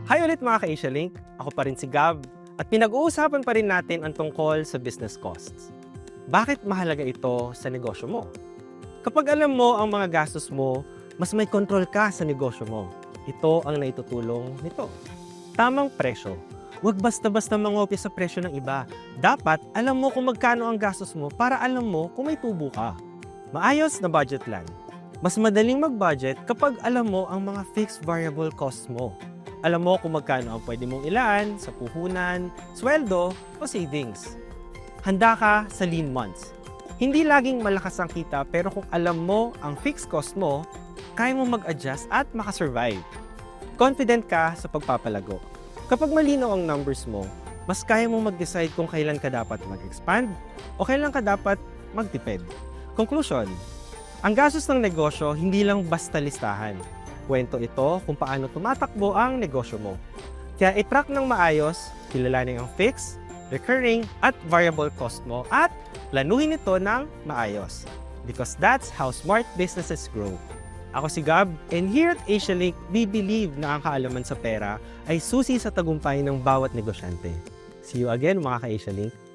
Hi ulit mga ka-Asia Link, ako pa rin si Gab at pinag-uusapan pa rin natin ang tungkol sa business costs. Bakit mahalaga ito sa negosyo mo? Kapag alam mo ang mga gastos mo, mas may control ka sa negosyo mo. Ito ang naitutulong nito. Tamang presyo. Huwag basta-basta mangopya sa presyo ng iba. Dapat alam mo kung magkano ang gastos mo para alam mo kung may tubo ka. Maayos na budget plan. Mas madaling mag-budget kapag alam mo ang mga fixed variable costs mo. Alam mo kung magkano ang pwede mong ilaan sa puhunan, sweldo o savings. Handa ka sa lean months. Hindi laging malakas ang kita pero kung alam mo ang fixed cost mo, kaya mo mag-adjust at makasurvive. Confident ka sa pagpapalago. Kapag malinaw ang numbers mo, mas kaya mo mag-decide kung kailan ka dapat mag-expand o kailan ka dapat magtipid. Conclusion, ang gastos ng negosyo hindi lang basta listahan. Kwento ito kung paano tumatakbo ang negosyo mo. Kaya i-track ng maayos, kilalanin ang fixed, recurring at variable cost mo at planuhin ito ng maayos. Because that's how smart businesses grow. Ako si Gab, and here at Asia Link, we believe na ang kaalaman sa pera ay susi sa tagumpay ng bawat negosyante. See you again mga ka-Asia Link.